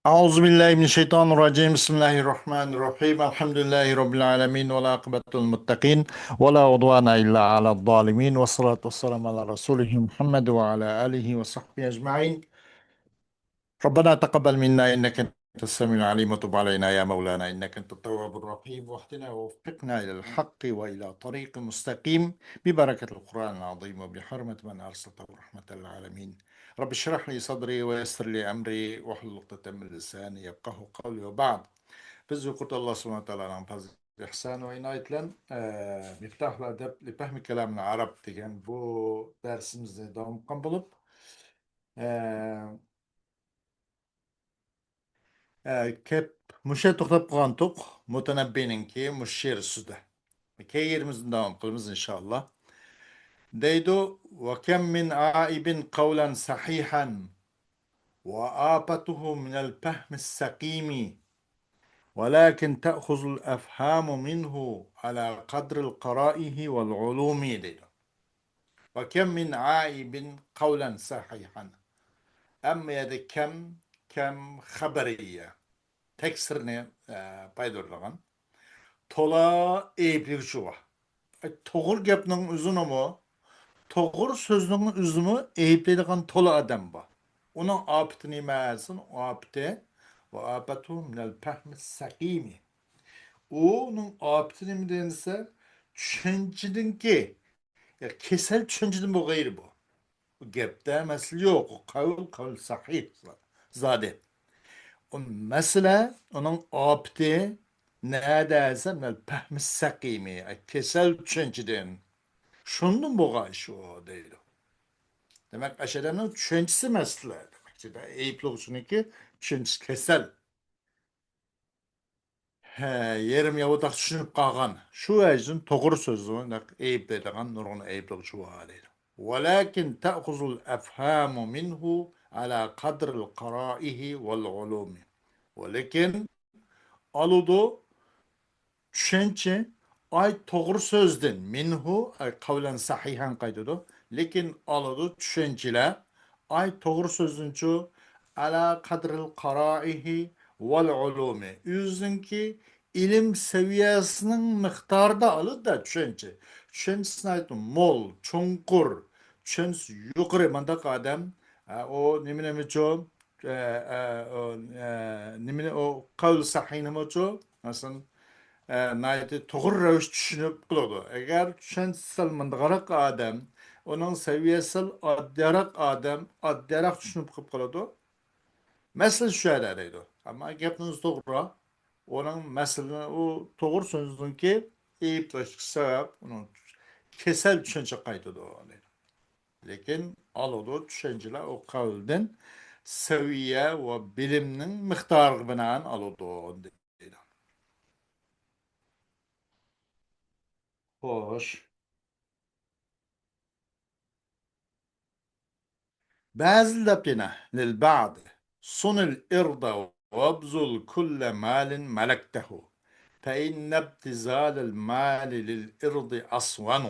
Euzubillahimineşşeytanirracim. Bismillahirrahmanirrahim. Elhamdülillahi Rabbil alemin. Ve la akıbetul muttakin. Ve la udvana illa ala zalimin. Ve salatu vesselamu ala Resulih Muhammed ve ala alihi ve sahbihi ecma'in. ربنا تقبل منا إنك أنت السميع العليم وتب علينا يا مولانا إنك أنت التواب الرحيم واهدنا ووفقنا إلى الحق وإلى طريق مستقيم ببركة القرآن العظيم وبحرمة من أرسلته رحمة للعالمين رب اشرح لي صدري ويسر لي أمري واحلل عقدة من لساني يفقهوا قولي وبعد biz yukarıda Allah subhanahu teala'nın fazl ihsan ve inayetle miftahla edep li fehmi kelamını Arap degan bu dersimizde devam kılın bulup kep muşa to'xtab qolgandiq mutanabbininki mush she'r ustida key yerimizdan davom qilamiz inshaalloh deydi va kam min aibin qawlan sahihan va apatuhu min al fahm as-saqimi ولكن تأخذ الأفهام منه على قدر القرائه والعلوم deydi. وكم من عائب قولا صحيحا أما يد كم خبرية teksirni paydorlagan tola eyipligüçü var. Toğur gepnin üzünü mu? Toğur sözünün üzümü eyipleyen tola adam var. Onun aptı nimesin? O aptı ve apatu minel fehmi sakimi. Onun aptı nimedense düşüncedin ki ya kesel düşüncedin bu gayrı bu. Bu gepte mesele yok. O kavl sahih zade. O mesele onun aptı ne dersen el fehmi sakimi. Kesel düşüncedin. Şunun bu şu değil. Demek aşerenin düşüncesi mesele. Demek ki eyüplü olsun ki düşüncesi kesel. He, yerim yavudak düşünüp kalgan. Şu ecin doğru sözü eyüp dediğin nurunu eyüplü şu haliydi. Walakin ta'khuzul efhamu minhu ala kadril qaraihi vel ulumi. Walakin aludu düşünce ay doğru sözdün minhu ay kavlen sahihan kaydıdı. Lekin alıdı düşünceler ay doğru sözünçü ala kadril qaraihi vel ulumi. Üzünki ilim seviyesinin miktarı da alıdı da düşünce. Düşüncesine ait mol, çunkur, düşüncesi yukarı mandak adam o nimine mi ço nimine o kavl sahihine mi ço nasıl naiti toğur rövüş düşünüp kılıyordu. Eğer düşünsel mındıgarak adam, onun seviyesel adyarak adam, adyarak düşünüp kılıyordu. Mesela şöyle deydi. Ama gepiniz doğru. Onun mesela o doğru sözünün ki eyipleşik sebep, onun kesel düşünce kaydı o deydi. Lekin alıdı düşünceler o kavlden seviye ve biliminin miktarı binaen alıdı deydi. Hoş. بازلتنا للبعض صن الإرض وابذل كل مال ملكته فإن ابتذال المال للإرض أصون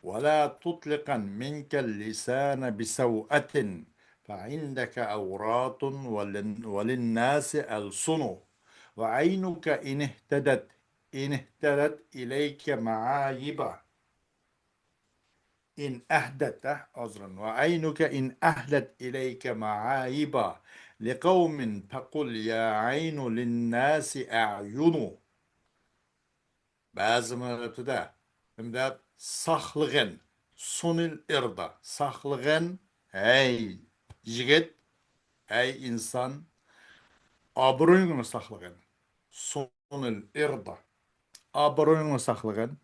ولا تطلقا منك اللسان بسوءة فعندك أوراط وللناس ألسن وعينك إن اهتدت إليك معايب إن أهدت عذرا وعينك إن أهدت إليك معايبا لقوم تقل يا عين للناس أعين bazı mevzuda hem saklığın sonil irda saklığın ey yigit ey insan abruyunu saklığın sonil irda abruyunu saklığın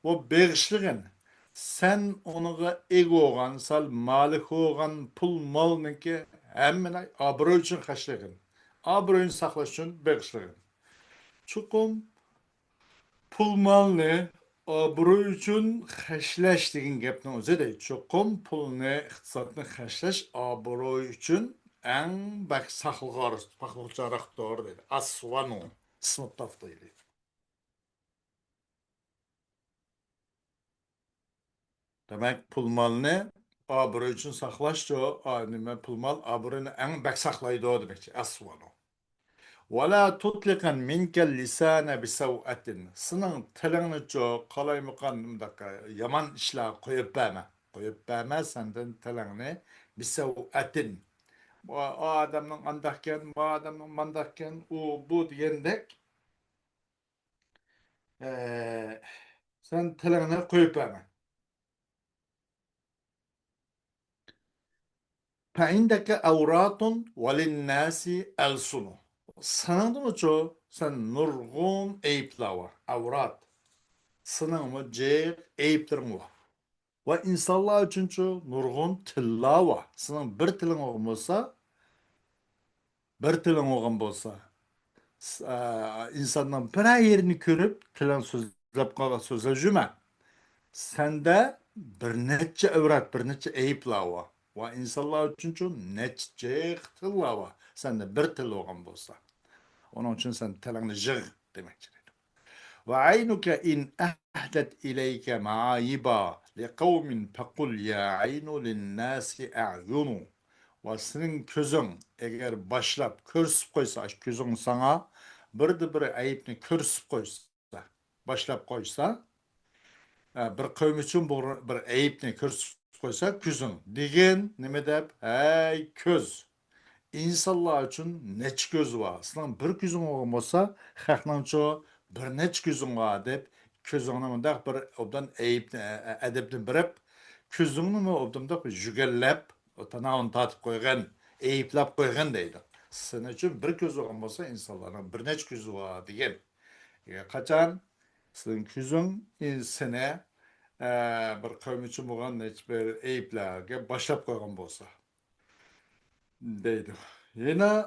o bağışlığın sen onuğa ego oğan sal malik oğan pul malını ki hemen abroy için kaçlığın abroyunu saklaş için bağışlığın çukum pul malını abroy için kaçlaş degan gapni o'zi de çukum pulni iqtisodni kaçlaş abroy için en bak saklığar paxlıqçaraq doğru dedi asvanu sınıf taftıydı. Demek pul malını Obro için saklaşçı o nime pulmal abrını en bek saklaydı o demek. Asvalı. ولا تطلقا منك اللسان بسوءة سنن تلنگni çok kalaymakan yaman işler koyup bama senden telengni bisav'atin o adamın andakken bu adamın mandakken o bu diyendek eee, sen telengni koyup bama فعندك أوراط وللناس ألسن sanandın çok sen nurgun eyipler var avrat sınavı cek eyiplerin var. Ve insanlar için çok nurgun tilla var. Senin bir tilin olgan bolsa, insandan bir yerini körüp tilan sözlep kalan sözler cüme. Sende bir neçe evrat, bir neçe eyipler var. Ve insanlar için çok neçe tilla var. Sende bir til olgan bolsa. Onun için sen tilini jıg demektir. وعينك إن أهدت إليك معايبا لقوم فقل يا عين للناس أعين ve senin közün eğer başlap körsüp koysa közün sana bir ayıpni körsüp koysa başlap koysa bir kavim için bir ayıpni körsüp koysa közün degen nime dep ey köz İnsanlar için neç göz var. Sen bir gözün olmasa, haklanço bir neç gözün var dep, közünü bir obdan eyip edepten birip, közünü mü obdan da jügellep, otana on tatıp koygan, eyiplap koygan deydi. Sen için bir göz olmasa insanların bir neç gözü var diyen. Kaçan sen közün sene bir kavim için bo'lgan neç bir eyiplarga başlap koygan bolsa deydi. Yine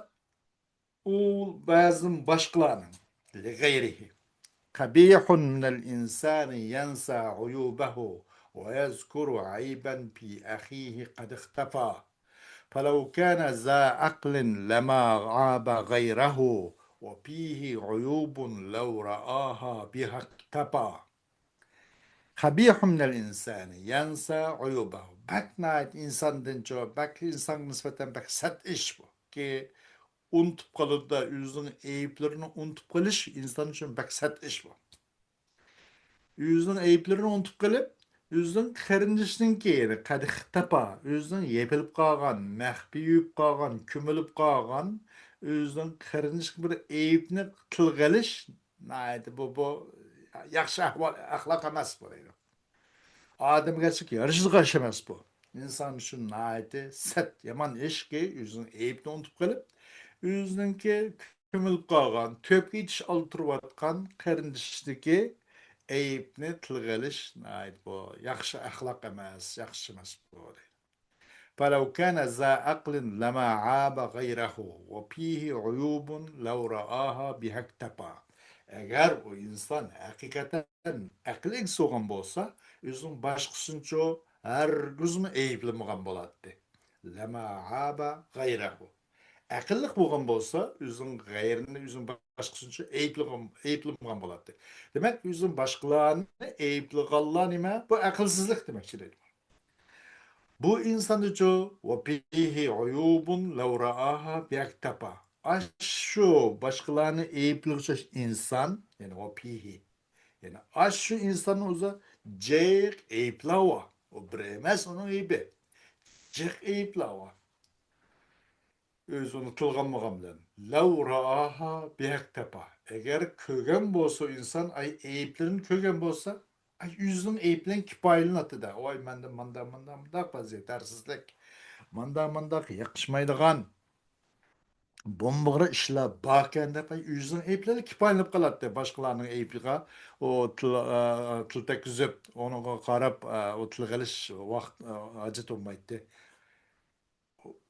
u bazı başkalarının ligayrihi kabihun minel insani yansa uyubahu ve yazkuru ayben fi ahihi kad ikhtafa فلو كان ذا عقل لما عاب غيره وفيه عيوب لو رآها بها اكتفى kabih minel insani yansa uyubahu bak nait insan dinço bak insan nispeten bak sat iş bu ki unutup kalıp da yüzünün eyiplerini unutup kalış insan için baksat iş bu. Yüzünün eyiplerini unutup kalıp yüzünün kırıncısının keyini kadih tapa yüzünün yepilip kalgan, mehbiyip kalgan, kümülüp kalgan yüzünün kırıncısı bir eyipini kılgalış neydi bu yakşı ahlak emas bu. Adem gerçek yarışız kaşemez bu. İnsan için neydi set yaman iş ki yüzünün eyipini unutup kalıp Yüzünki kömülüp kalgan, töp itiş altırvatkan karındıştaki eyipni tılgaliş nait bu. Yaxşı ahlak emas, yaxşı emas bu. فلو كان ذا عقل لما عاب غيره وفيه عيوب لو رآها بها اكتفى. Eğer o insan hakikaten akli soğan bolsa, özün başkasınca her gözünü eyiplemeyen boladı. Lema aba gayrahu. Akıllık bo'lgan bo'lsa, o'zing g'ayrini o'zing boshqasincha ayblagan bo'ladi. Demak, o'zing boshqalarni ayblaganlar nima? Bu aqlsizlik demakchidir. Bu inson uchun va fihi uyubun law ra'aha biaktapa. Shu boshqalarni ayblovchi inson, ya'ni va fihi. Yani shu insonni o'zi jeq ayblava. O bir emas uning aybi. Jeq ayblava. Öz unutilganmagan bilan law raaha bihaktapa agar ko'rgan bo'lsa inson ay ayblarini ko'rgan bo'lsa ay o'zining ayblarini kifoyalanadi voy manda manda vaziyat tarsizlik manda yoqishmaydigan bo'mbig'ira ishlar borkan deb ay o'zining ayblarini kifoyalanib qoladi boshqalarning aybiga o til tekizib oniga qarab o til qilish vaqt hojat bo'lmaydi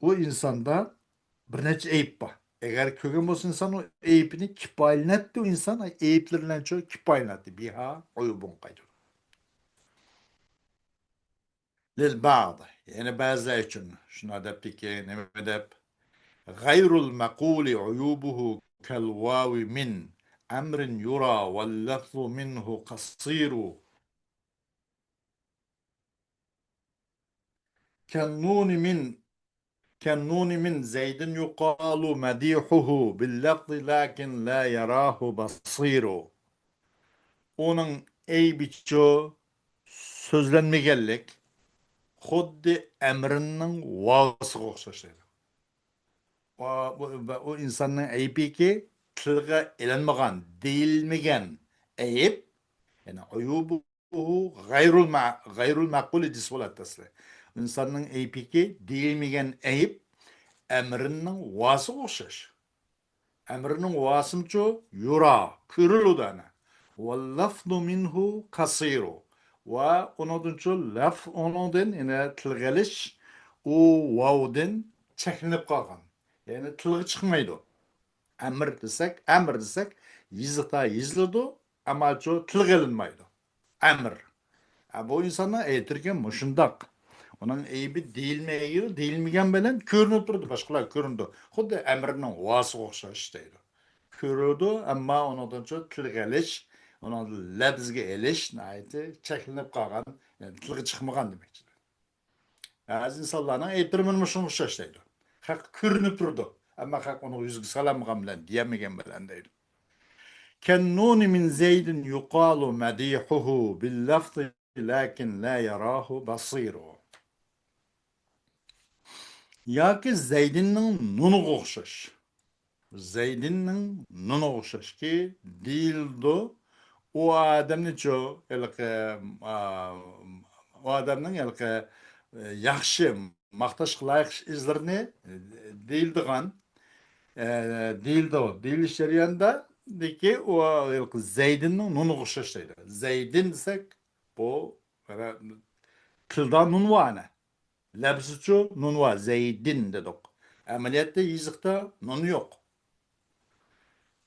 u insonda bir neçe eyip var. Eğer köken olsa insan o eyipini kipaylinattı o insan eyiplerinden çok kipaylinattı. Biha uyubun kaydı. Lil bağdı. Yani bazı için şuna da peki ne medep. Gayrul makuli uyubuhu kel vavi min emrin yura vel lafzu minhu kasiru. كالنون من كالنون من زيد يقال مديحه باللفظ لكن لا يراه بصير. Onun eybiço sözlenmegellik xuddi emrinin vağısıga oxşaş deydi. O insanın eybi ki tilga elenmagan, deyilmegen eyip, yani uyubuhu gayrul makul edis bolat tasli. İnsanın eybi ki deyilmegen eyip emrinin vağısıga oxşaş. Emrinin vasımço yura, kürülü ana. Ve lafzu minhu kasiru. Ve onudunço laf onudun yine tilgeliş o vavudun çekinip kalkan. Yani tilgı çıkmaydı. Emir desek yizikta yizlidu ama ço tilgelinmaydı. Emir. Bu insana eğitirken muşundak. Onun eybi değilmeye değilmegen bilen körünüp durdu. Başkalar köründü. Xuddi emrinin vası oxşaş deydi. Körüldü ama ondan sonra tilgeliş, onun labzga eliş, nayeti çekilinip kalgan, yani tilgi çıkmagan demek. Az insanların eytirmin muşun oxşaş deydi. Hak körünüp durdu. Ama hak onu yüzgü salamgan bilen, diyemegen bilen deydi. كالنون من زيد يقال مديحه باللفظ لكن لا يراه بصيره. Yoki Zeydinning nuniga o'xshash. Zeydinning nuniga o'xshash ki deyildi. O odamnicho o odamning yaxshi maqtashga loyiq izlarini deyildigan deyilish jarayonida ki o Zeydinning nuniga o'xshash deydi. Zeydin desak bu tilda nun var. Labzıçı nun var. Zeydin dedik. Ameliyatta yizikta nun yok.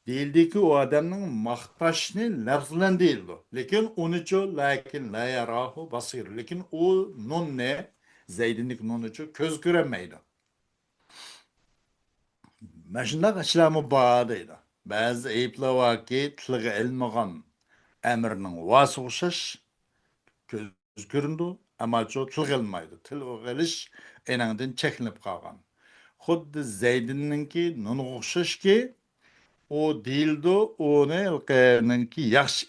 Değildi ki o adamın maktaşını lafzılan değildi. Lekin onuçu lakin la yarahu basir. Lekin o nun ne? Zeydinlik nunuçu köz göremeydi. Meşindak işlemi bağadıydı. Bazı eyipler var ki tılığı elmagan emrinin vası uçaş köz göründü ama çok tıl gelmeydi. Tıl geliş enandın çekinip kalgan. Xuddi Zeydinninki nunu oxşaş ki o değildi onu ki yaxşı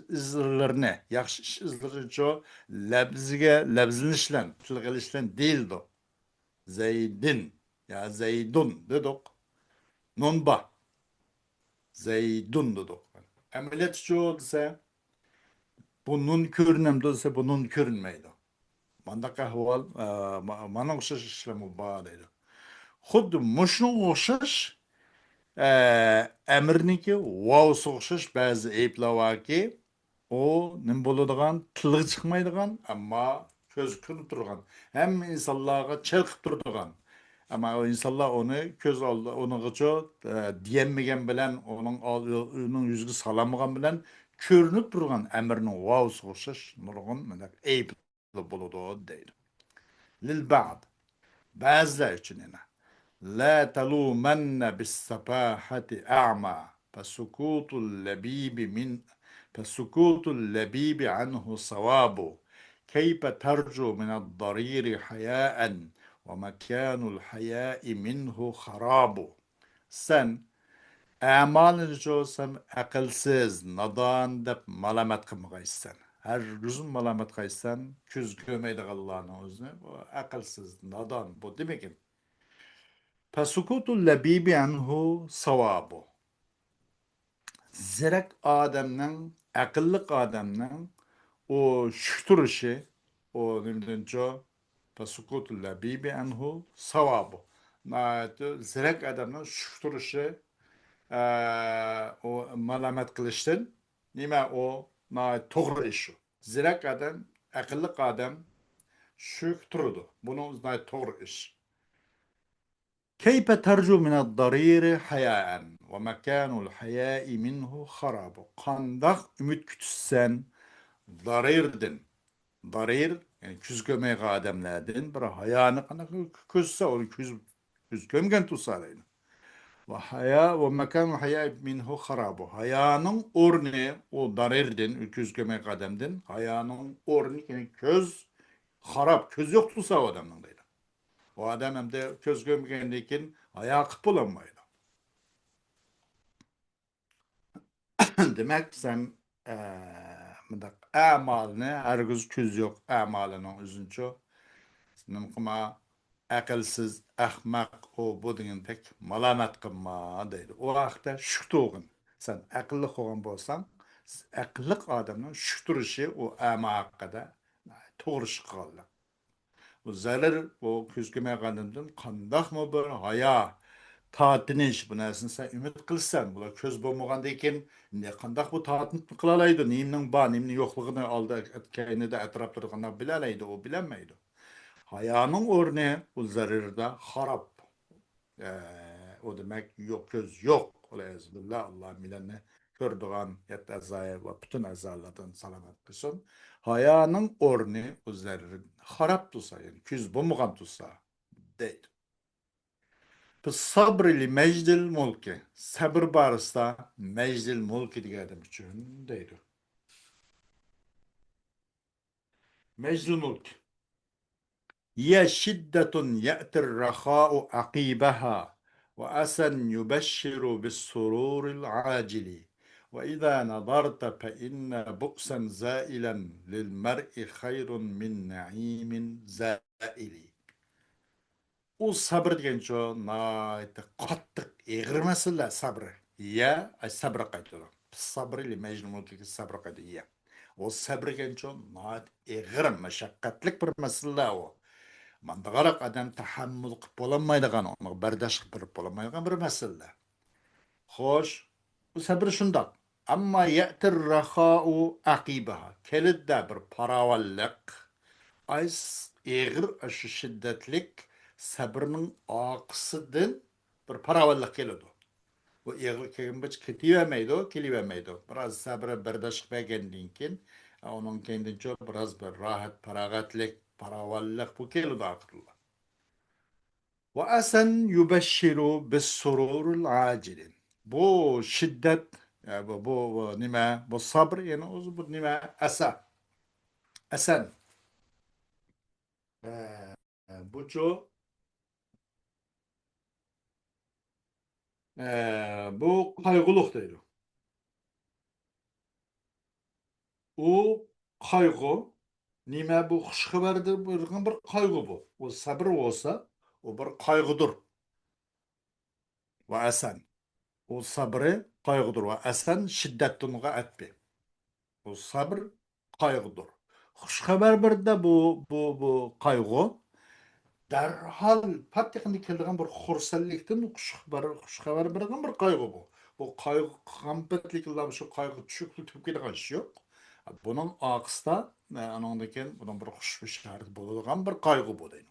izlerine yaxşı izlerine labzilişlen tıl gelişlen değildi. Zeydin ya Zeydun dedik. Nun ba Zeydun dedik. Ameliyat şu dese bu nun körünem dese bu nun körünmeydi. Mandaka ahval mana oxşaş işlemi bağlıydı. Xuddi muşun oxşaş əmrniki vavsı oxşaş bazı eyiplər var ki o nim boladigan tilgi chiqmaydigan ammo ko'z ko'rib turgan hamma insonlarga chalqib turadigan ammo o insonlar uni ko'z oldi unigacha diyenmagan bilan uning yuziga solamagan bilan ko'rinib turgan amrning vavsi o'xshash nurg'un eyib bo'ladi deydi lil ba'd ba'zilar uchun yana لا تلومن بالسفاهة أعمى فسكوت اللبيب عنه صواب كيف ترجو من الضرير حياء ومكان الحياء منه خراب. Sen amalınca olsam akılsız, nadan dep malamet kılmagaysan. Her gün malamet kaysan, küz gömeydi Allah'ın özüne. Akılsız, nadan bu demek ki. Fesukutul lebibi anhu savabu. Zirek adamның, akıllık adamның o şükürüşü, o nimdince fesukutul lebibi anhu savabu. Zirek adamның şükürüşü o malamet kılıştın. Nime o doğru işi. Zirek adam, akıllık adam şükürdü. Bunun doğru iş. كيف ترجو من الضرير حياء ومكان الحياء منه خراب. Qandaq ümit kütüssen darirden. Darir yani küz gömeğe adamlardan bir hayanı qandaq küzse onu küz gömgen tutsalaydı. Ve haya ve mekan haya minhu harabu. Hayanın orni o darirden küz gömeğe adamdan hayanın orni yani köz harap köz yok tutsa o adamdan deydi. O adam hem de köz gömgendan keyin ayağı qıp bolanmaydı. Demek sen mındaq amalını hergiz köz yok amalının üzünçü. Nimqima aqlsiz, ahmaq o bu degan pek malamat qilma deydi. O vaqtda shuk to'g'in. Sen aqlli bo'lgan bo'lsang, aqlli odamning shuk turishi o ama haqida to'g'ri ish qilganlar. Bu zarar bu ko'zgamagandan qandoqmi bir haya tatinish bu narsani sen umid qilsan, bular ko'z bo'lmagandan keyin ne qandoq bu tatini qila oladi, nimning bor, nimning yo'qligini oldi kaynida atrofda qandoq bila oladi, u bilolmaydi. Hayanın o'rni u zarirda xarob. O demek yok göz yok. Billah Allah millenni ko'rdigan yet azaya ve bütün azalardan salamat kılsın. Hayanın o'rni u zarir xarob tutsa, yani köz bo'lmagan tutsa deydi. Bu sabr li mejdil mulki. Sabr barısda mejdil mulki degan adam uchun deydi. Mejdil mulki. هي شدة يأتي الرخاء عقيبها وأسى يبشر بالسرور العاجل وإذا نظرت فإن بؤسا زائلا للمرء خير من نعيم زائل. O sabır degan şu nayta qattiq egir masala sabr. Ya ay sabr qaytadi. Sabr ile mecnunluk sabr qaytadi ya. O sabr degan şu nayt egir mashaqqatlik bir masala o. Mandagarak adam tahammül qilib bo'lanmaydigan, onu bardosh qilib bo'lanmaydigan bir masala. Xo'sh, bu sabr shundoq. Ammo ya'tir rahau aqibaha. Kelidda bir paravalliq, ays egir aşı şiddetlik sabrning oqisidan bir paravalliq keladi. Bu egir kelgach ketivermaydi, kelivermaydi. Biroz sabr bardosh qilgandan keyin onun kendince biraz bir rahat, paragatlik, paravalliq bu keladi aqllar. وأسن يبشر بالسرور العاجل. Bu şiddet, yani bu nime, bu sabır yani bu nime esa, esen. Bu çok bu kaygılık değil. O kaygı nime bu xushxabardir bir kaygı bu. O sabır olsa o bir kaygıdır. Ve esen. O sabrı kaygıdır ve esen şiddetliğine etbi. O sabır kaygıdır. Xushxabar birde bu kaygı derhal patlıkını keldiğin bir xursallikten xushxabar birden bir kaygı bu. Bu kaygı kampetlikler şu kaygı düşüklü tüpkeden şey yok. Bunun akısta anındaki bunun bir xush bir şahit bulungan bir kaygı bu deyimiz.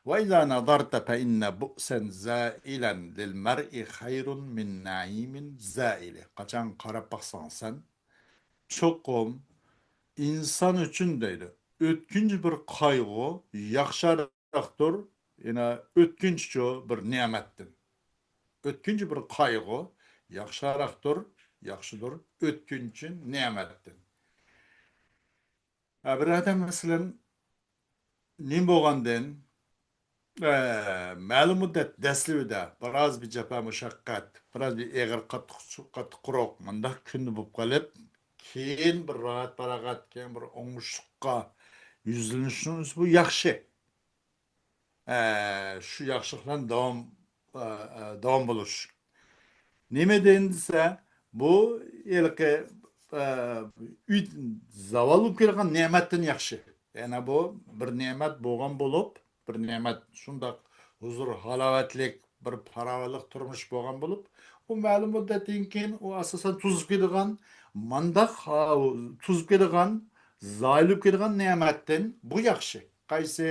وإذا نظرت فإن بؤسا زائلا للمرء خير من نعيم زائل. Kaçan qarab baxsan sen çokum insan üçün deydi. Ötkünç bir kaygı yaxşaraqdır. Yine ötkünç bir nimettin. Ötkünç bir kaygı yaxşaraqdır, yaxşıdır. Ötkünçün nimettin. Bir adam mesela nim bolğandan ma'lum muddat daslida biroz bir japa mushaqqat, biroz bir eg'ir qattiq quruq mundaq kunni bo'lib qolib, keyin bir rohat farog'at, keyin bir o'ngishliqqa yuzlanishning o'zi bu yaxshi. Shu yaxshilikdan davom bo'lish. Nima deyilsa, bu yilqi zavol bo'lib kelgan ne'matdan yaxshi. Yani bu bir ne'mat bo'lgan bo'lib, bir ne'mat shundoq huzur, halovatlik, bir parovatlik turmush bo'lgan bo'lib, u ma'lum muddatdan keyin u asosan tuzib ketadigan, mandaq tuzib ketadigan, zoyilib ketadigan ne'matdan bu yaxshi. Qaysi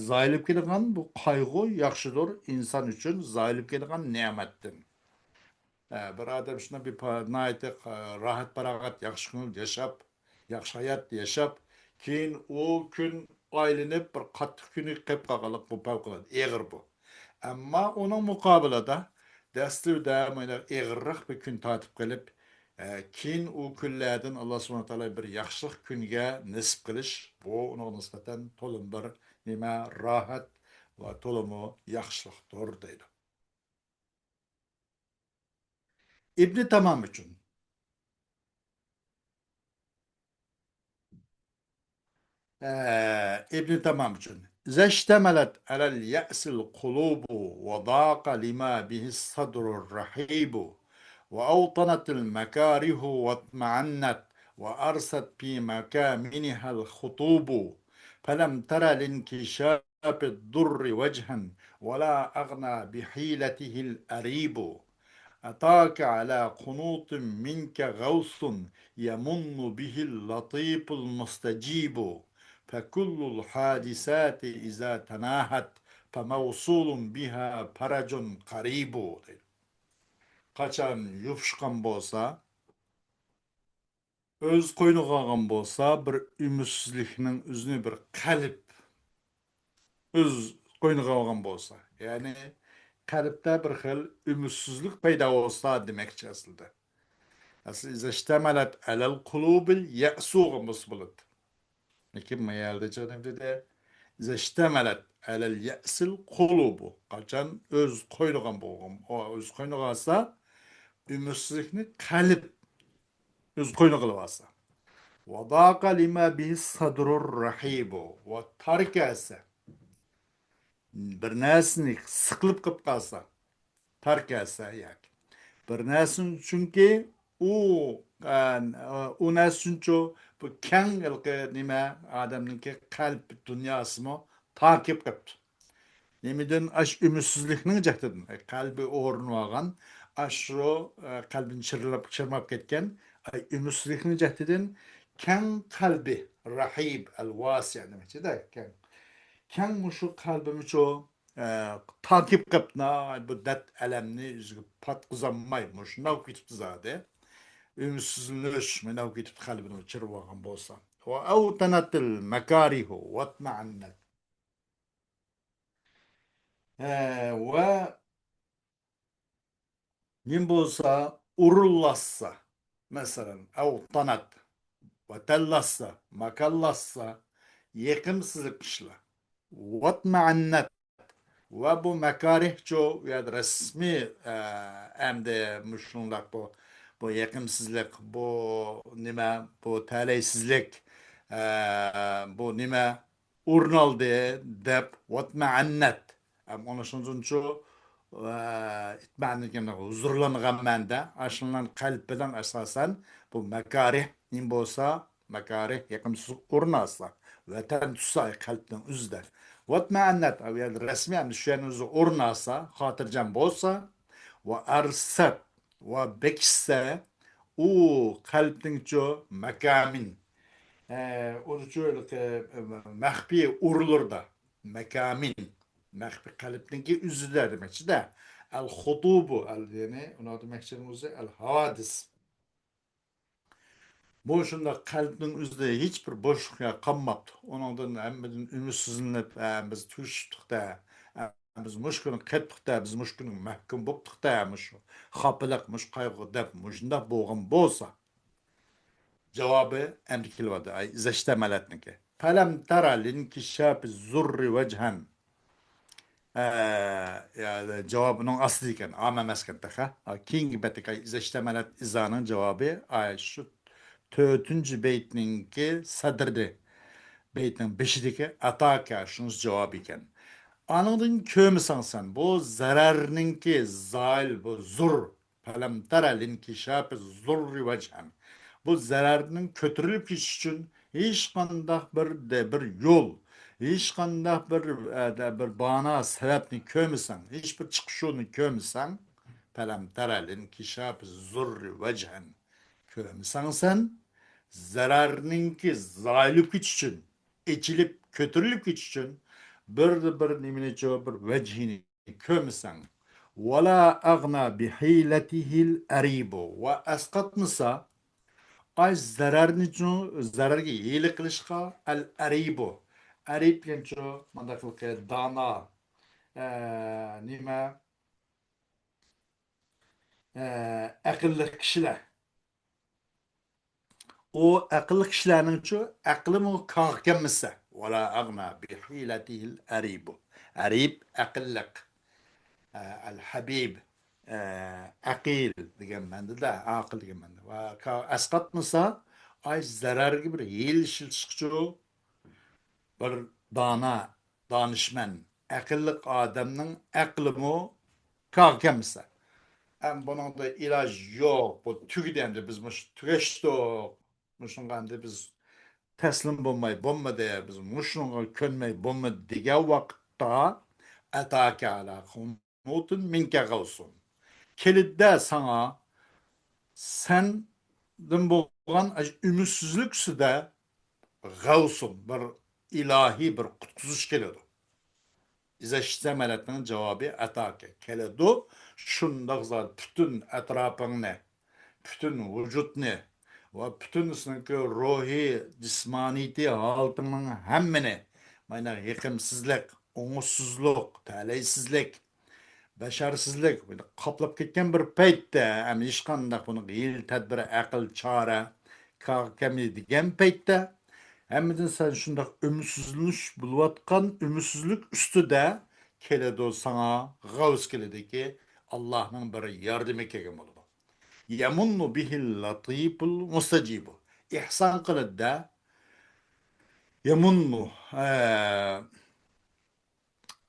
zoyilib ketadigan bu qayg'u yaxshidir inson uchun zoyilib ketadigan ne'matdan. Bir adam şuna bir nayte rahat paragat yaxşı gün yaşap, yaxşı hayat yaşap, keyin o gün aylanıp bir qattiq günü qep qaqalık bu pavqılat, eğir bu. Ama onun muqabilada dasturda mana eğirroq bir gün tatib qilib, keyin o kunlardan Allah subhanahu taala bir yaxshilik kunga nisb qilish, bu ona nisbatan to'lim bir nima rahat va to'liq yaxshilikdir deydi. İbn Tamam için ابن تمام جن إذا اشتملت على اليأس القلوب وضاق لما به الصدر الرحيب وأوطنت المكاره واطمعنت وأرست في مكامنها الخطوب فلم تر لانكشاف الضر وجها ولا أغنى بحيلته الأريب أتاك على قنوط منك غوث يمن به اللطيف المستجيب فكل الحادثات إذا تناهت فموصول بها فرج قريب. Kaçan yufuşkan bolsa, öz koyunu kalgan bolsa, bir ümitsizlikinin üzünü bir kalip, öz koyunu kalgan bolsa. Yani kalipte bir xil ümitsizlik payda olsa demekçi aslında. Asıl إذا اشتملت على القلوب اليأسوغ مصبلت. لكن ما يالده canım dedi. إذا اشتملت على اليأس القلوب. Kaçan öz koynuğun boğum. O öz koynuğu alsa ümitsizlikni kalip öz koynuğu kılıbasa. وضاق لما به الصدر الرحيب. Ve tark etse. Bir nesini sıkılıp kıp kalsa. Tark etse yani. Bir nesin çünkü o nesin ço bu keng ilke nime adamın ki kalp dünyası mı takip kıptı. Nemeden aş ümitsizlikinin jahtedin. Kalbi oğrunvagan aşro kalbin çırmap ketken ümitsizlikinin jahtedin keng kalbi rahib el-vasi demek de keng. Keng muşu kalbimi ço takip kıpna bu dert elemni üzgü patkızanmay muşuna kitip zade. Ümitsizliğiniz menav kitip kalbini çırvagan bolsa. Ve avtanatil mekarihu vatma'annet. Ve nim bolsa urullassa mesela avtanat ve tellassa makallassa yekimsizlik kışla. Vatma'annet. Ve bu mekarihço ya resmi hem de müşnulak bu yakımsızlık, bu nime, bu talihsizlik, bu nime urnaldı dep vatma annet. Hem onu şunca itmani gibi huzurlanğan mende aşılan kalp bilen esasen bu mekarih nim bolsa mekarih yakımsızlık urnasa ve ten tutsa kalpten üzde. Vatma annet yani resmi hem düşenizi urnasa hatırcam bolsa ve arsat ve bekse o kalbin ço mekamin onu şöyle mehbi urulurda mekamin mehbi kalbin ki üzüler demek de el hutubu el yani onu demek için el havadis bu şunda kalbin üzerinde hiçbir boşluk ya kalmadı. Ondan hemimizin ümitsizlenip biz düştük de biz muşkunun kettik de biz muşkunun mahkum boptuk da muş hapılık muş kaygı da muşunda boğum bolsa cevabı emrikil vadı ay zeştemeletniki. Felem tera linkişapi zurri vecihen yani cevabının aslı iken ama meskenteha king betik ay zeştemelet izanın cevabı ay şu Tötüncü beytninki sadırdı. Beytnin beşideki ataka şunuz cevap iken. Anladın kömü sansan bu zararninki zail bu zur. Felem teralinki şapı zurri vechem. Bu zararının kötürülüp iş için hiç kandak bir yol, hiç kandak bir bana sebepni kömüsen, hiçbir çıkışını kömüsen, felem teralinki şapı zurri vechem. Kömüsen sen, zararınınki zayılıp için, içilip kötürülüp için bir nimine çoğu bir vecihini kömsen ve la agna bihiletihil eribu ve esqatmısa ay zararını çoğu zararı iyilik kılışka el eribu erib yani çoğu mandaklık dana nime akıllı kişiler o akıllı kişilerin çoğu aklı mı kalkınmışsa ولا أغنى بحيلته الأريب. أريب أقلق. الحبيب أقيل degan ma'noda aql degan ma'noda va asqatmasa ay zararga bir yelishilchiqchu bir dona donishmand aqlli odamning aqlimi kalkamsa ham buningda iloj yo'q bu tugdi endi biz tugashdik shunga biz taslim bo'lmadi biz shunga ko'nmay bo'lmadi degan vaqtda ataka ala qunutun minka g'avsun kelidde sana senden bo'lgan ümidsizlik ustida g'avsun bir ilahi bir qutqizish keladi. İzashtameletning javobi ataka keladi. Shundoq zot butun atrofingni, butun vujudni va butun sinki ruhiy, jismoniyati holatingning hammani mana yiqimsizlik, o'ng'ussizlik, talaysizlik basharsizlik qoplab ketgan bir paytda ham hech qanday buni yil tadbir aql chora kami degan paytda hammadan sen shundoq umidsizlik bo'layotgan umidsizlik ustida keladi sana g'avs keladiki Allohning bir yordami kelgan bo'ladi. Yamunnu bihil latiful mustajibu. İhsan qiladi yamunnu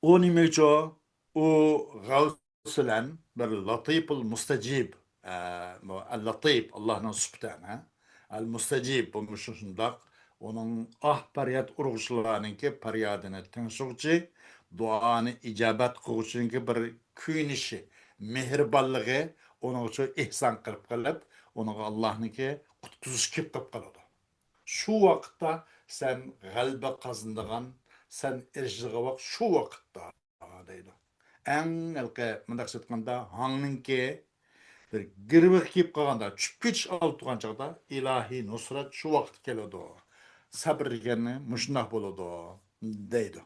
o nimeço o gavslan bir latiful mustajib al latif Allah'ın subhana al mustajib bu şundaq onun paryat urg'uchilarninki faryodini tingshuvchi duoni ijobat qiluvchinki bir kuyinishi mehribonligi uning uchun ehson qilib uning Allohniki qutqizish kelib qoladi. Shu vaqtda sen g'alaba qozonadigan sen erishadigan vaqt shu vaqtda deydi. Eng ilki mundaq aytganda hangninki bir girvih kelib qolganda tushib ketish olib turgan chog'da ilohiy nusrat shu vaqt keladi. Sabr degani mushundoq bo'ladi deydi.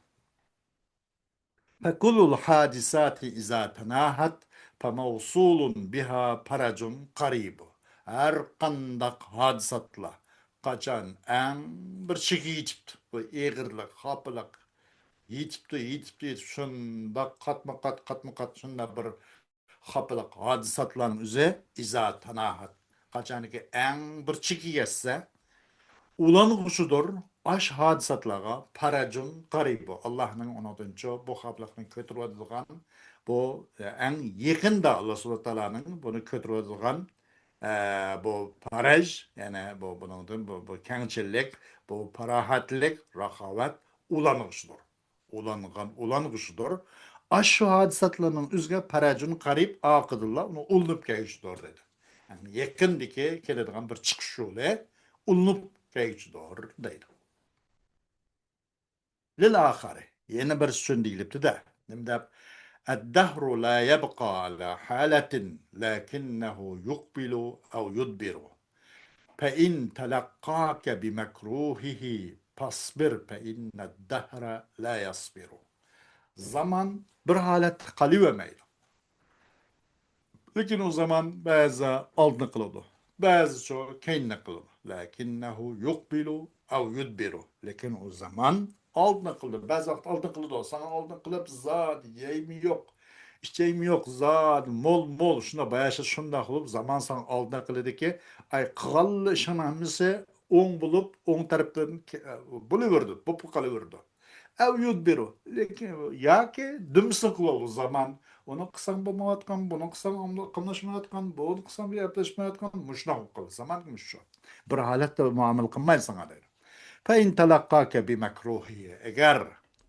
فكل الحادثات إذا تناهت فموصول بها فرج قريب. Her qandaq hadisatlar qachon eng bir chekiga yetibdi. Bu eg'irlik, xopiliq yetibdi. Shunda qatma-qat shunda bir xopiliq hadisatlarning o'zi iza tanahat. Qachonki eng bir chekiga yetsa, ulanğuşudur aş hadisatlarga parajun qaribu. Allah'ın onadınca bu xopiliqni ko'taradigan bu eng yaqinda Allah subhanahu wa ta'ala'nın bunu ko'taradigan bu paraj yani bu kengchilik bu parahatlik rahavat ulanğuşudur aş hadisatlarning o'ziga parajun qarib aqidullah uni ulinib kelishdir dedi. Yani yaqindiki keladigan bir chiqish yo'li ulinib kelishdir deydi. Lil axari yana bir so'z deyilibdi da nimda الدهر لا يبقى على حالة لكنه يقبل أو يدبر فإن تلقاك بمكروهه فاصبر فإن الدهر لا يصبر. Zaman bir halet kalıvermeydi. Lakin o zaman bazı aldını kıldı. Bazı çok kendine kıldı. Lakinnehu yukbilu av yudbiru. Lakin o zaman aldını kıldı. Bazı vakit aldını kıldı. Sana aldını kılıp zat yeymi yok. İçeymi yok zat mol. Şuna bayaşı şunda kılıp zaman sana aldını kıldı ki ay kıgallı işin hamisi on bulup on taraftan buluverdi. Bu kalıverdi. Av yudbiru. Lakin ya ki dümsün kılalı zaman onu kısan bulmayatkan, bunu kısan kımlaşmayatkan, bunu kısan bir yaplaşmayatkan, muşna kıl, zaman muşu. Bir halette muamele kılmayı sana der. Fe in talakkake bi mekruhiye. Eğer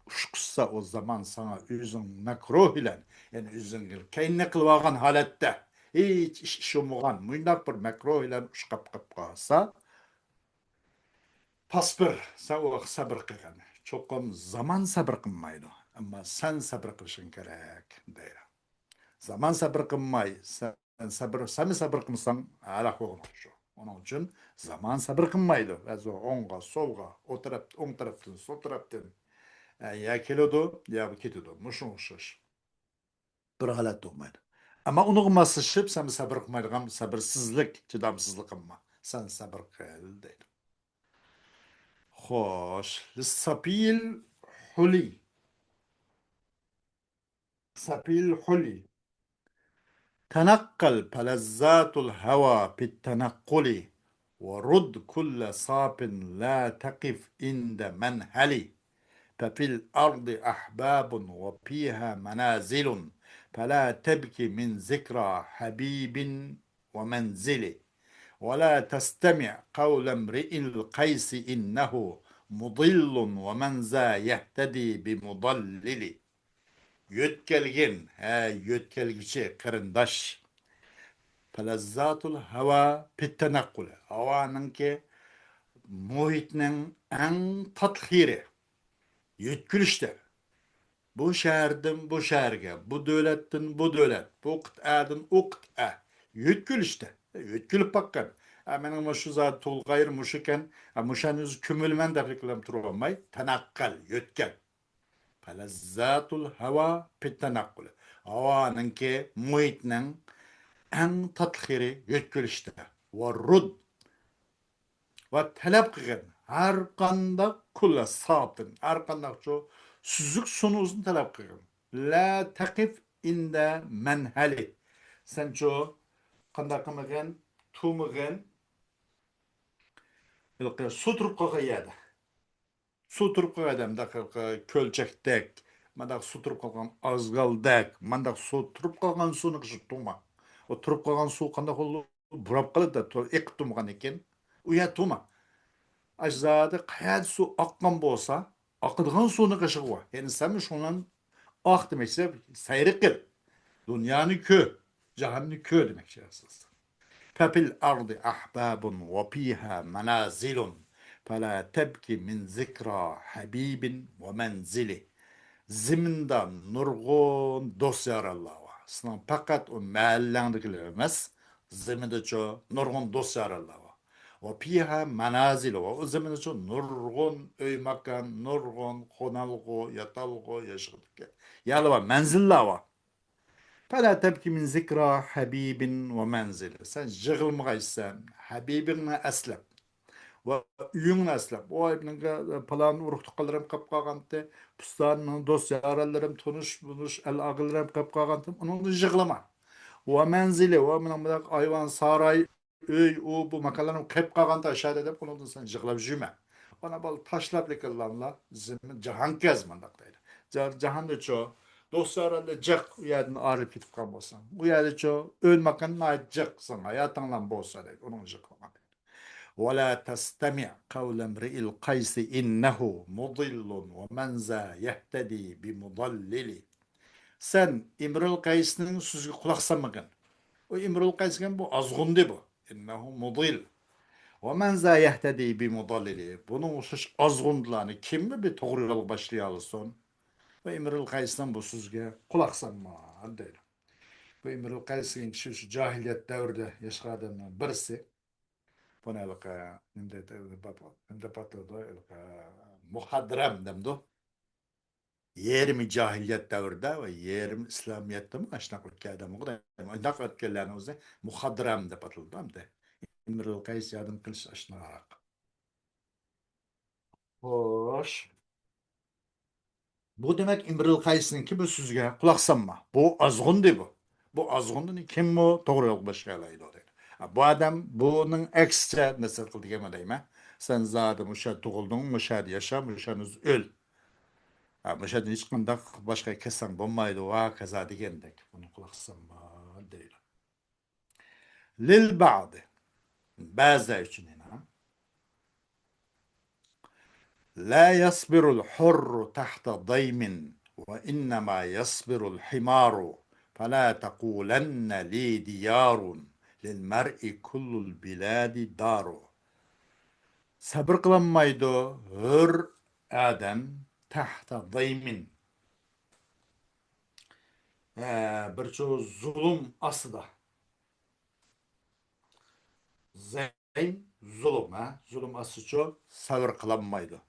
uşkussa o zaman sana üzün mekruh ile, yani üzün kendine kılvagan halette, hiç iş olmagan, muynak bir mekruh ile uşkap kalsa, pasbir, sen o sabır kılgan. Çokum zaman sabır kılmaydı. Ama sen sabır kılışın gerek, der. Zaman sabır kılmay, sen sabır kılsan ala koğunuşu. Onun için zaman sabır kılmaydı. Ve o onga, solga, on taraftan, sol taraftan ya keliyordu, ya gidiyordu. Muşun uçuş. Bir halet olmaydı. Ama onu kılmasışıp sen sabır kılmaydı. Sabırsızlık, çidamsızlık ama. Sen sabır kıl deydi. Xo'sh, sapil huli. Sapil huli. تنقل فلذات الهوى بالتنقل ورد كل صاب لا تقف عند منهل ففي الأرض أحباب وفيها منازل فلا تبكي من ذكرى حبيب ومنزل ولا تستمع قول امرئ القيس إنه مضل ومن ذا يهتدي بمضلل يتكلجن ها يتكلجشي قرنداش فلذات hava pittenakul. Havanın ki muhitinin en tatlıyı, yütkülüşte. Bu şehirden bu şehirge, bu devletten bu devlet, bu kıtadan o kıta. Yütkülüşte. Yütkülüp bakkan. Benim şu zat tulgayır muşiken, muşanız kümülmen de reklam turulmay. Tenakkal, yütkel. Felezzatul hava pittenakul. Havanın ki muhitinin en tatlıyı yütkülüşte. Ve rud ve talep qilgan har qanday kula sabtin har qanday shu suzuk sunuzini talab qilgan la taqif inda manhali sen shu qanday qilmagan tumagan suv turib qolgan yerda suv turib qolgan odamda ko'lchakdek mandaq suv turib qolgan azgaldek mandaq suv turib qolgan suvni tuma o turib qolgan suv qanday burab qoladi eqib turmagan ekan u yer tuma Aczada qayerda suv oqqan bo'lsa, oqadigan suvni qishig'i bor. Endi sen shundan oq demakchi, sayri qil. Dunyoni ko'r, jahonni ko'r demakchi siz. Fafil ardi ahbabun va fiha manazilun. Fala tabki min zikra habibin ve menzili. Ziminda nurg'un do'stlarlar bor. Sizning faqat o mahallangilar emas, ziminda cho nurg'un do'stlarlar bor. وفيها منازل وأزمن شو نرغن أي مكان نرغن خنالغو يطلغو يشغلك يلا منزل لا فلا تبكي من ذكرى حبيب ومنزل سن جغل مغيسان حبيبنا أسلم ويومنا أسلم وابنك بلان ورخت قلرم قبقا غانتي بستان دوست يارالرم تونش بنوش الأغلرم قبقا غانتي onun جغلما ومنزل ومن ayvan saray öy o bu makallarını kep kalganda aşağıda edip onu sen jıglap jüme. Ona bal taşlap lekellanla zimin cahan gezmandak deydi. Cahanda ço dostlarla cık u yerden arıp gitip kalmasan. Bu yerde ço öl makanına ait cık sana hayatınla bolsa deydi. Onun cıklamak. ولا تستمع قول امرئ القيس إنه مضل ومن ذا يهتدي بمضلل. Sen İmrül Kays'ın sözü kulak sanmakın. O İmrül Kays'ın bu azgındı bu. İnnehu mudil. Ve men za yehtedi bi mudallili. Bunun usuş azgındılarını kim mi bir doğru yol başlayalısın? Ve İmrül Kays'ın bu sözge kulak sanma. Değil. Bu İmrül Kays'ın şu cahiliyet devrde yaşayan adamların birisi. Buna ilka nimde patladı muhadram demdi. Yerim cahiliyet devrde ve yerim İslamiyet'te mi aşnak ülkede mi? Aşnak ülkelerini o zaman muhadram de patladı. İmrül Kays yardım kılıç aşnak. Hoş. Bu demek İmrül Kays'ınki bu sözge kulak sanma. Bu azgındı bu. Bu azgındın kim bu? Doğru yol başkalaydı o dedi. Bu adam bunun ekstra nasıl kıldı diyemem değil mi? Sen zaten müşahede doğuldun, müşahede yaşa, müşahedeniz öl. Müşahede hiç kındak başka kessen bulmaydı o kaza diyendek. Bunu kulak sanma değil. Lil ba'dı. Bazı için yine. لا يصبر الحر تحت ضيم وإنما يصبر الحمار فلا تقولن لي ديار للمرء كل البلاد دار. Sabır kılamaydı hür adam tahta daymin. Birçok zulüm asıda. Zaym zulüm ha. Zulüm ası çok sabır kılamaydı.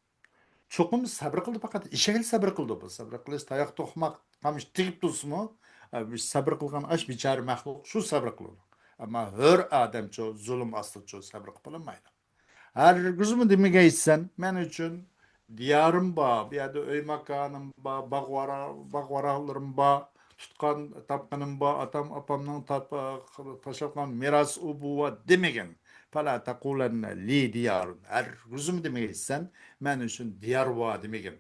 Çokum sabır kıldı fakat işe sabır kıldı bu. Sabır kılıç tayak tokmak kamış tigip dursun mu? Bir sabır kılgan aş biçare mahluk şu sabır kıldı. Ama her adam çok zulüm aslı çok sabır kılınmaydı. Her kızımı demegeysen men üçün diyarım ba, bir yerde öy makanım ba, bagvaralarım ba, tutkan tapkanım ba, atam apamdan taşakan miras ubuva demegen. Fala takulenne li diyarun. Her kızımı demegeysen men üçün diyar ba demegen.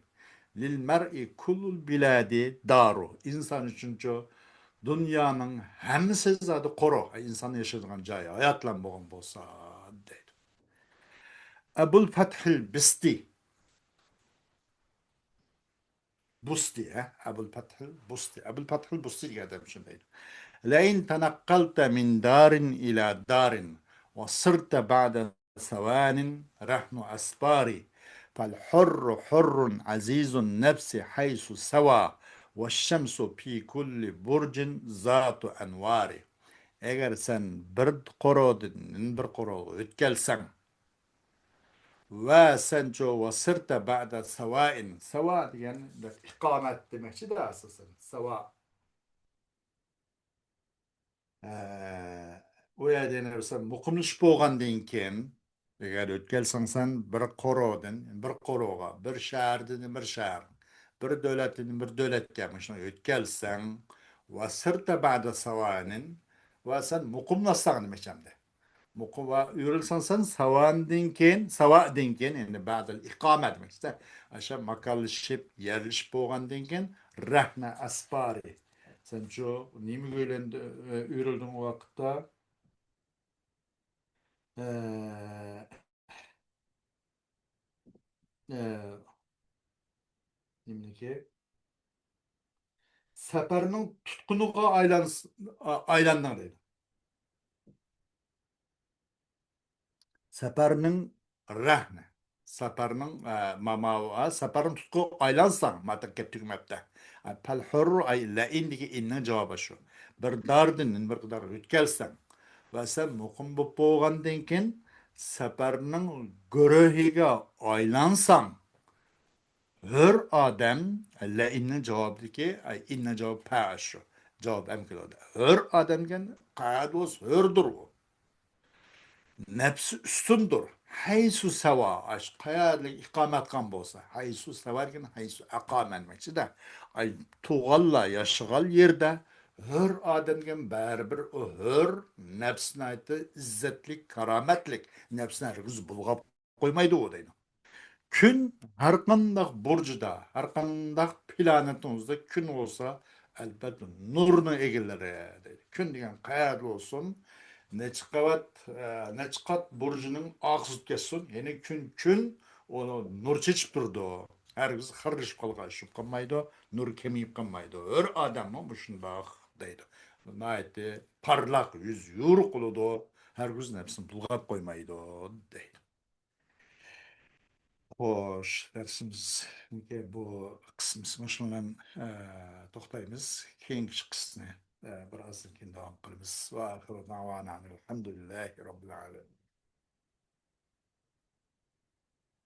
Lil mer'i kullul biladi daru. İnsan üçün dünyanın hemmisi zaten koro. İnsan yaşadığın cayı hayatlan boğun bolsa deydi. Ebul Fethil Bisti. Busti ha. Ebul Fethil Busti. Ebul Fethil Busti diye demişim deydi. لئن تنقلت من دار إلى دار وصرت بعد ثوان رهن أسباري فالحر حر عزيز النفس حيث سوى والشمس في كل برج ذات أنوار. Eğer sen bir qorodin bir qoro ötkelsen ve sen ço vasırta ba'da savain sava degan ikamet demekçi de asasen sava o yerden sen muqimlish bo'lgandan keyin agar o'tkalsan sen bir qorodin bir qoroga bir shahardan bir shahar bir davlatdan bir davlatga shuna o'tkalsan vasırta ba'da savanin va sen muqimlassan demekçamdi. Mukuva yürülsen sava dinken yani bazı ikame demek işte aşağı makallaşıp yerleşip boğan dinken rahne aspari. Sen şu nimi göylendi yürüldün o vakitte eee eee ki seferinin tutkunuğa aylandın dedi. Seferinin rahne. Seferinin mamava, seferin tutku aylansan matak tükmekte. Pel hurru ay la indiki innen cevabı şu. Bir dardın bir kadar hütkelsen ve sen mukum bu boğandın ken seferinin görehiga aylansan her adam la innen cevabı ki ay innen cevabı pa şu. Cevap emkiloda. Her adam gen kayados hördür o. Nefsi üstündür. Haysu seva. Aş kayarlık ikamet kan bolsa. Haysu severken haysu akamen mekçi de. Ay tuğalla yaşıgal yerde hür ademgen bäribir o hür nefsine aitı izzetlik, karametlik nefsine herkes bulgap koymaydı o deydi. Kün her kandak burcuda, her kandak planetimizde kün olsa elbette nurunu egeleri dedi. Kün diyen kayarlı olsun. Neçkat burcunun ağzı kessin. Yani kün onu nur çeçip durdu o. Herkes hırlışıp kalgan şup kalmaydı. Nur kemiyip kalmaydı. Ör adam mı bu şunda deydi. Nayeti parlak yüz yur kuludu. Herkesin hepsini bulgap koymaydı deydi. Hoş, dersimiz bu kısmımız şundan toxtayımız. Keyingi kısmını birazdan devam qilamiz. Va axiru da'vana elhamdülillahi rabbil alamin.